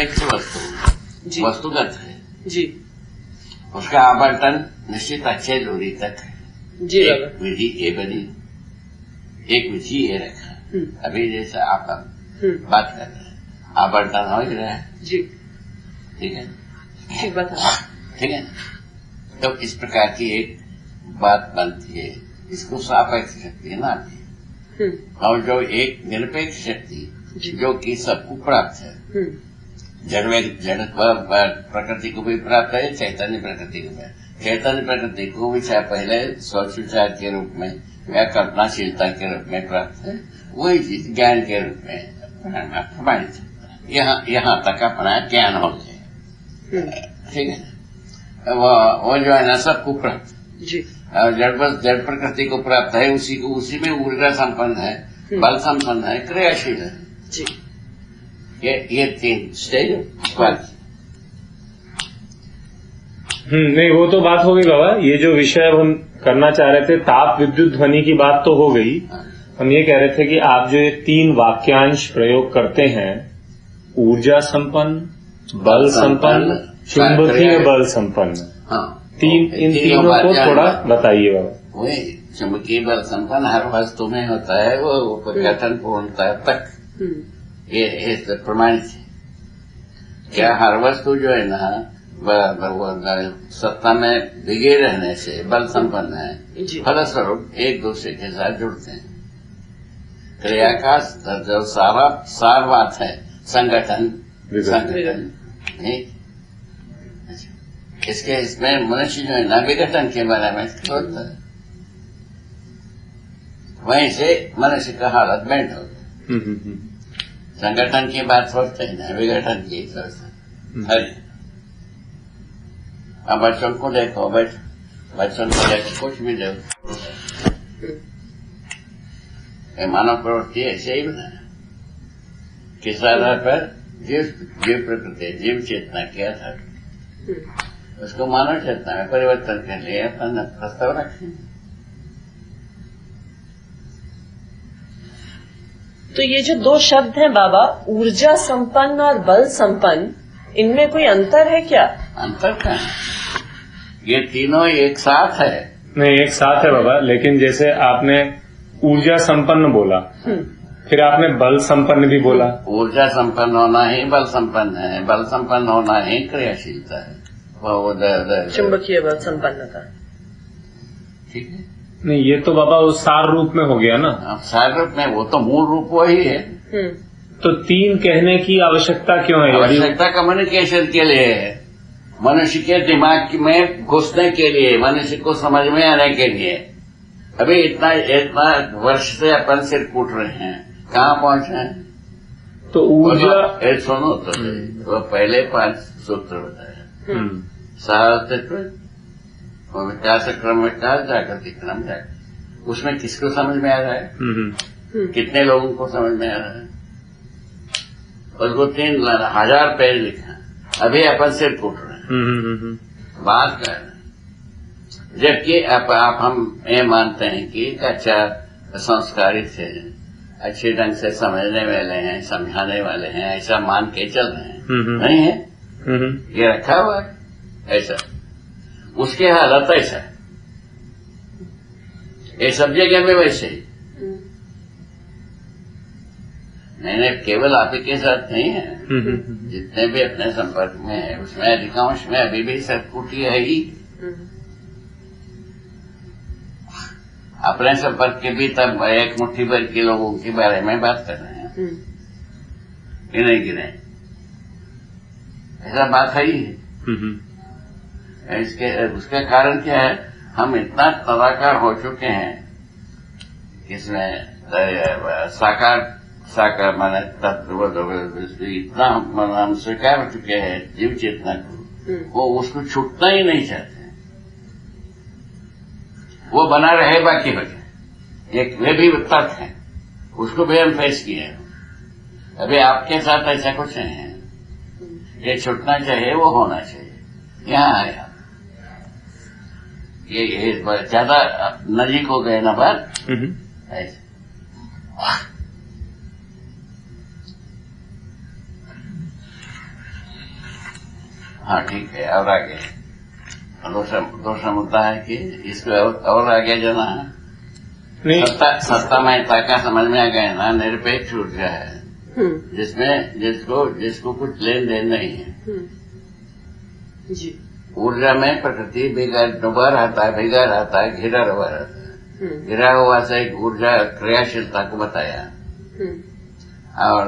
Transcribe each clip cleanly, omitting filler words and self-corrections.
निरपेक्ष वस्तु वस्तुगत है जी। उसका आवंटन निश्चित अच्छे दूरी तक है जी। एक विधि ये बनी, एक विधि ये रखा। अभी जैसे आप बात कर रहे हैं आवंटन हो ही रहा है जी। ठीक है ठीक बता ठीक है। तो इस प्रकार की एक बात बनती है, इसको सापेक्ष शक्ति नाम है। और जो एक निरपेक्ष शक्ति जो कि सबको प्राप्त है, जड़ प्रकृति को भी प्राप्त है, चैतन्य प्रकृति को भी। चैतन्य प्रकृति को विचार पहले सोच विचार के रूप में या कल्पनाशीलता के रूप में प्राप्त है, वही चीज ज्ञान के रूप में प्रमाणित है। यहाँ तक अपना ज्ञान हो गया ठीक है। वो जो है ना सबको प्राप्त जी। और जड़ प्रकृति को प्राप्त है, उसी में ऊर्जा संपन्न है, बल संपन्न है, क्रियाशील है जी। ये 3 स्टेज बात। नहीं वो तो बात हो गई बाबा। ये जो विषय अब हम करना चाह रहे थे, ताप विद्युत ध्वनि की बात तो हो गई। हम ये कह रहे थे कि आप जो ये 3 वाक्यांश प्रयोग करते हैं, ऊर्जा संपन्न, बल संपन्न, चुंबकीय बल संपन्न, इन तीनों को थोड़ा बताइए बाबा। वही चुंबकीय बल संपन्न हर वस्तु में होता है, वो गठन पूर्णता तक ये प्रमाणित है। क्या हर वस्तु जो है ना सत्ता में बिगे रहने से बल संपन्न है, फलस्वरूप एक दूसरे के साथ जुड़ते हैं। क्रिया का जो सार बात है संगठन नहीं। इसमें मनुष्य जो है ना विघटन के बारे में सोचता है, वहीं से मनुष्य का हालत बैंड हो गया। संगठन की बात सोचते हैं ना, विघटन की सोचते हैं। अब बच्चों को देखो, बच्चों को देखो, कुछ भी देखो, मानव प्रवृत्ति ऐसे ही बनाया किस आधार पर जीव प्रकृति जीव चेतना के आधार पर उसको मानव चेतना में परिवर्तन के लिए अपना प्रस्ताव रखें। तो ये जो 2 शब्द हैं बाबा, ऊर्जा संपन्न और बल संपन्न, इनमें कोई अंतर है क्या? अंतर क्या है? ये तीनों एक साथ है। नहीं एक साथ है बाबा, लेकिन जैसे आपने ऊर्जा संपन्न बोला, फिर आपने बल संपन्न भी बोला। ऊर्जा संपन्न होना ही बल संपन्न है, बल संपन्न होना ही क्रियाशीलता है, वो चुंबकीय बल संपन्नता। ठीक है। नहीं ये तो बाबा उस सार रूप में हो गया ना। सार रूप में वो तो मूल रूप वही है। तो 3 कहने की आवश्यकता क्यों है? आवश्यकता कम्युनिकेशन के लिए है, मनुष्य के दिमाग में घुसने के लिए, मनुष्य को समझ में आने के लिए। अभी इतना वर्ष से अपन सिर कूट रहे हैं, कहाँ पहुंचे हैं? तो ऊर्जा सुनो तो पहले 5 सूत्र बताया, साहस्तित्व, विकास क्रम विकास, जागृति क्रम जागृति। उसमें किसको समझ में आ रहा है? कितने लोगों को समझ में आ रहा है? उसको 3000 पेज लिखा, अभी अपन सिर कूट रहे हैं, बात कर रहे हैं। जबकि आप हम ये मानते हैं कि अच्छा संस्कारित है, अच्छे ढंग से समझने वाले हैं, समझाने वाले हैं, ऐसा मान के चल रहे हैं। नहीं है, ये रखा हुआ है ऐसा, उसके हालत ऐसा है, ये सब जगह में वैसे ही। नहीं केवल आप ही के साथ नहीं है, जितने भी अपने संपर्क में है उसमें अधिकांश में अभी भी सतकुटी है ही। अपने संपर्क के भी तब एक मुट्ठी भर के लोगों के बारे में बात कर रहे हैं, गिने ऐसा बात है ही है। उसका कारण क्या है? हम इतना तदाकार हो चुके हैं, इसमें साकार माने तत्व इतना हम स्वीकार हो चुके हैं जीव चेतना को, वो उसको छूटना ही नहीं चाहते, वो बना रहे बाकी बचे। एक वे भी तर्क है, उसको भी हम फेस किए हैं। अभी आपके साथ ऐसा कुछ नहीं है, ये छूटना चाहिए, वो होना चाहिए। यहाँ आया ये ज्यादा नजीक हो गए ना बात ऐसे। हाँ ठीक है, और आगे दूसरा मुद्दा है कि इसको और आगे जाना है। नहीं, सत्ता महत्ता का समझ में आ गया ना, निरपेक्ष ऊर्जा है जिसमें जिसको कुछ लेन देन नहीं है। जी। ऊर्जा में प्रकृति डूबा रहता है, भिगा रहता है, घिरा हुआ रहता है। घिरा हुआ से ऊर्जा क्रियाशीलता को बताया, और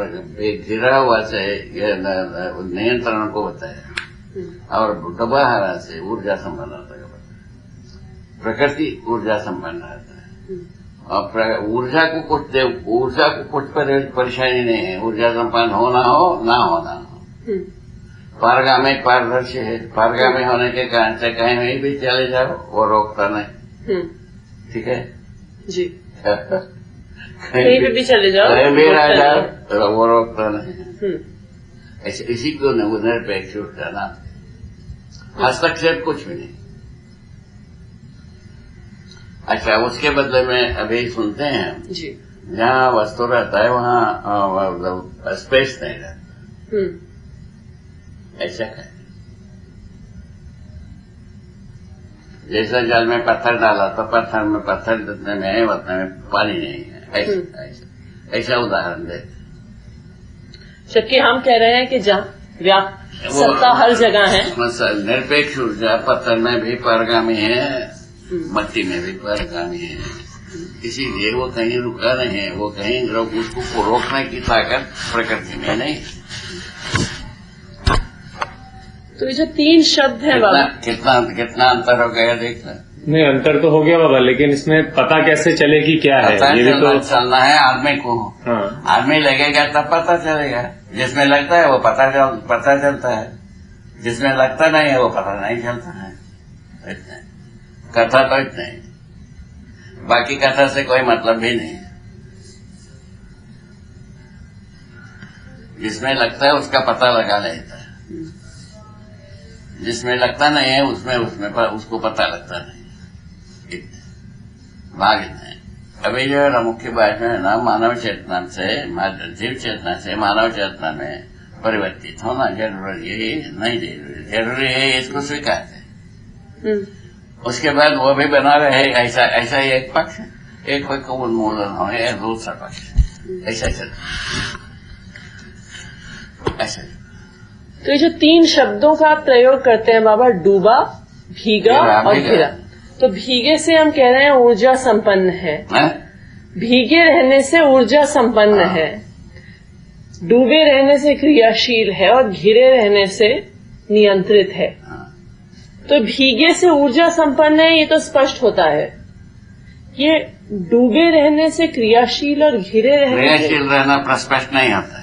घिरा हुआ से नियंत्रण को बताया, और डूबा हरा से ऊर्जा संपन्नता का बताया। प्रकृति ऊर्जा संपन्न रहता है, और ऊर्जा को कुछ परेशानी नहीं है। ऊर्जा संपन्न होना हो ना होना हो, पारगामी पारदर्शी है। पारगामी होने के कारण से कहीं भी चले जाओ वो रोकता नहीं। ठीक है जी। कहीं भी चले जाओ, कहीं भी रह जाओ तो वो रोकता नहीं। इसी को निरपेक्ष ऊर्जा ना, हस्तक्षेप कुछ भी नहीं। अच्छा, उसके बदले में अभी सुनते हैं जी, जहाँ वस्तु रहता है वहाँ स्पेस नहीं रहता। ऐसा है जैसा जल में पत्थर डाला तो पत्थर में पत्थर जितने में है उतने में पानी नहीं है। ऐसा उदाहरण दे। जबकि हम कह रहे हैं कि जहाँ सत्ता हर जगह है। निरपेक्ष ऊर्जा पत्थर में भी पारगामी है, मट्टी में भी पारगामी है, इसीलिए वो कहीं रुका नहीं है। वो कहीं उसको रोकने की ताकत प्रकृति में नहीं। तो ये जो 3 शब्द है बाबा, कितना अंतर हो गया देखना। नहीं, अंतर तो हो गया बाबा, लेकिन इसमें पता कैसे चले कि क्या है, ये भी तो चलना है आदमी को। हाँ। आदमी लगेगा तब पता चलेगा। जिसमें लगता है वो पता चलता है, जिसमें लगता नहीं है वो पता नहीं चलता है। इतना कथा तो इतना ही, बाकी कथा से कोई मतलब भी नहीं। जिसमें लगता है उसका पता लगा लेता है, जिसमें लगता नहीं है उसमें उसको पता लगता नहीं। भाग है। अभी जो है मुख्य बात में है ना, मानव चेतना से जीव चेतना से मानव चेतना में परिवर्तित होना जरूरी है, नहीं जरूरी है, इसको स्वीकार है। उसके बाद वो भी बना रहे ऐसा ही एक पक्ष, एक पक्ष को उन्मूलन हो या दूसरा पक्ष, ऐसा ऐसा। तो ये जो 3 शब्दों का आप प्रयोग करते हैं बाबा, डूबा, भीगा और घिरा, तो भीगे से हम कह रहे हैं ऊर्जा संपन्न है, भीगे रहने से ऊर्जा संपन्न है, डूबे रहने से क्रियाशील है, और घिरे रहने से नियंत्रित है। तो भीगे से ऊर्जा संपन्न है, ये तो स्पष्ट होता है। ये डूबे रहने से क्रियाशील और घिरे रहने से, क्रियाशील रहना प्रस्पष्ट नहीं होता है।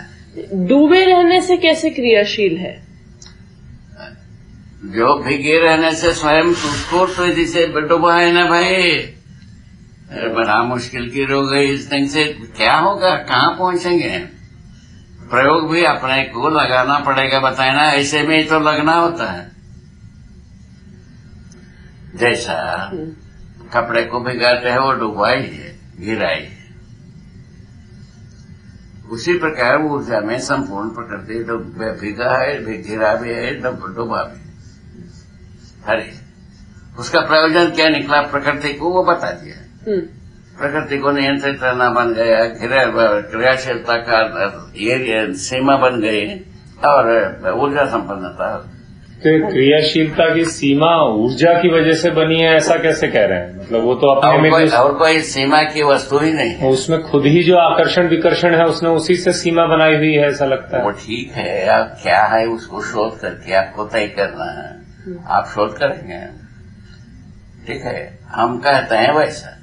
डूबे रहने से कैसे क्रियाशील है? जो भीगे रहने से स्वयं उसको तो जिसे डूबा है ना भाई, बड़ा मुश्किल की हो गई। इस ढंग से क्या होगा, कहाँ पहुंचेंगे? प्रयोग भी अपने को लगाना पड़ेगा, बताए ना, ऐसे में ही तो लगना होता है। जैसा कपड़े को भिगाते हैं वो डुबाई है, गिराई है, उसी प्रकार ऊर्जा में संपूर्ण प्रकृति भिगा है, घिरा भी है, डुबा भी है। हरे उसका प्रयोजन क्या निकला प्रकृति को, वो बता दिया। प्रकृति को नियंत्रित करना बन गया, क्रियाशीलता का ये सीमा बन गई, और ऊर्जा संपन्नता। तो क्रियाशीलता की सीमा ऊर्जा की वजह से बनी है, ऐसा कैसे कह रहे हैं? मतलब वो तो अपने में और कोई सीमा की वस्तु ही नहीं है। उसमें खुद ही जो आकर्षण विकर्षण है उसने उसी से सीमा बनाई हुई है, ऐसा लगता है। वो ठीक है, आप क्या है उसको शोध करके आपको तय करना है, आप शोध करेंगे। ठीक है, हम कहते हैं वैसा,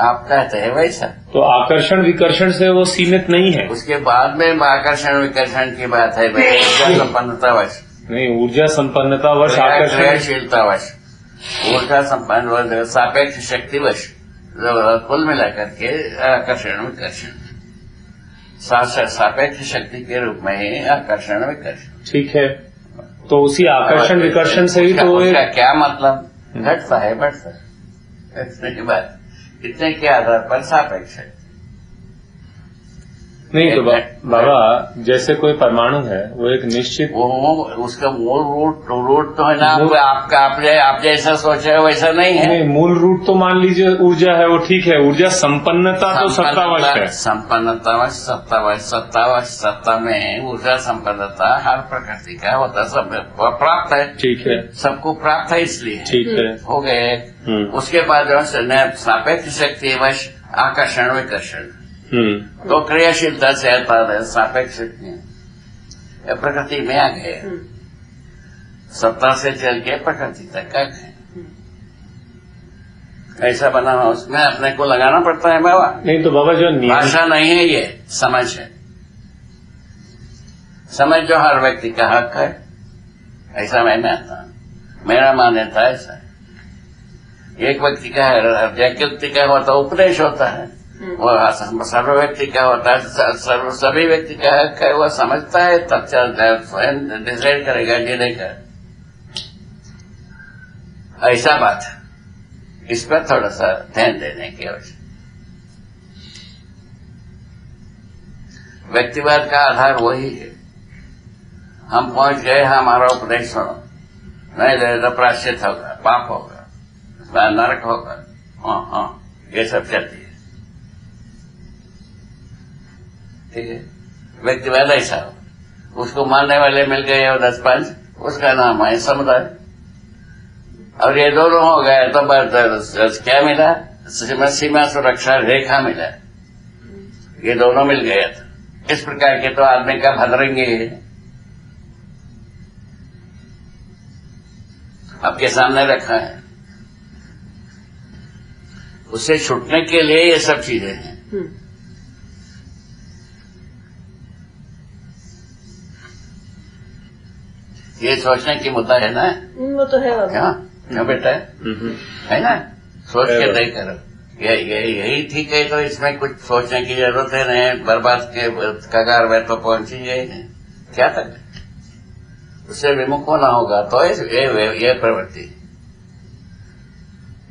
आप कहते हैं वैसा। तो आकर्षण विकर्षण से वो सीमित नहीं है। उसके बाद में आकर्षण विकर्षण की बात है, ऊर्जा संपन्नतावश नहीं, ऊर्जा संपन्नतावश आकर्षण, क्रियाशीलतावश, ऊर्जा संपन्न सापेक्ष शक्तिवश, कुल मिलाकर के आकर्षण विकर्षण, सापेक्ष शक्ति के रूप में ही आकर्षण विकर्षण। ठीक है, तो उसी आकर्षण विकर्षण से ही तो उसका क्या मतलब, घटता है बढ़ता है, इतने के बाद इतने के आधार पर सापेक्ष है। नहीं तो बाबा जैसे कोई परमाणु है वो एक निश्चित वो उसका मूल रूट तो है ना, आपका आप जैसा सोचे हो वैसा नहीं है। नहीं, मूल रूट तो मान लीजिए ऊर्जा है, वो ठीक है। ऊर्जा संपन्नता तो सत्तावश है। संपन्नतावश सत्ता में ऊर्जा संपन्नता हर प्रकृति का होता, सब प्राप्त है। ठीक है, सबको प्राप्त है, इसलिए ठीक है, हो गए। उसके बाद जो सापेक्ष शक्ति वश आकर्षण विकर्षण तो क्रियाशीलता से आता है, सापेक्ष शक्ति प्रकृति में आ गए, सत्ता से चल के प्रकृति तक आ गए। ऐसा बना हुआ, उसमें अपने को लगाना पड़ता है बाबा। नहीं तो बाबा जो भाषा नहीं है, ये समझ है। समझ जो हर व्यक्ति का हक है, ऐसा मैं मानता हूं, मेरा मान्यता ऐसा है। एक व्यक्ति का है, एक व्यक्ति का होता उपदेश होता है, वो सर्व व्यक्ति का होता है, सभी व्यक्ति का हक है, वो समझता है तब चलता है, स्वयं डिसाइड करेगा जीने का। ऐसा बात है, इस पर थोड़ा सा ध्यान देने की आवश्यकता। व्यक्तिवाद का आधार वही है। हम पहुंच गए, हमारा उपदेश सुनो, नहीं तो प्रायश्चित होगा, पाप होगा, नरक होगा, हाँ, ये सब चलती है। ठीक है, व्यक्तिवाद ऐसा हो, उसको मानने वाले मिल गए और 10-5, उसका नाम है समुदाय। और ये दोनों हो गए तो क्या मिला? सीमा सुरक्षा रेखा मिला, ये दोनों मिल गए। इस प्रकार के तो आदमी का भद्रंगी है, आपके सामने रखा है। उससे छूटने के लिए ये सब चीजें हैं। ये सोचने की मुद्दा है ना, वो तो है क्या बेटा है ना, सोच के तय करो। यही ठीक है, तो इसमें कुछ सोचने की जरूरत है नहीं, बर्बाद के कगार में तो पहुंच ही गए हैं, क्या तक उससे विमुख होना होगा। तो ये प्रवृत्ति,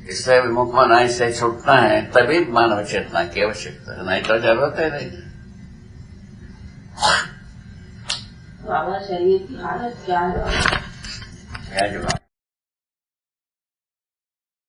इससे विमुख होना, इससे छूटना है, तभी मानव चेतना की आवश्यकता, नहीं तो जरूरत है नहीं। बाबा शरीर की हालत क्या है? क्या जवाब?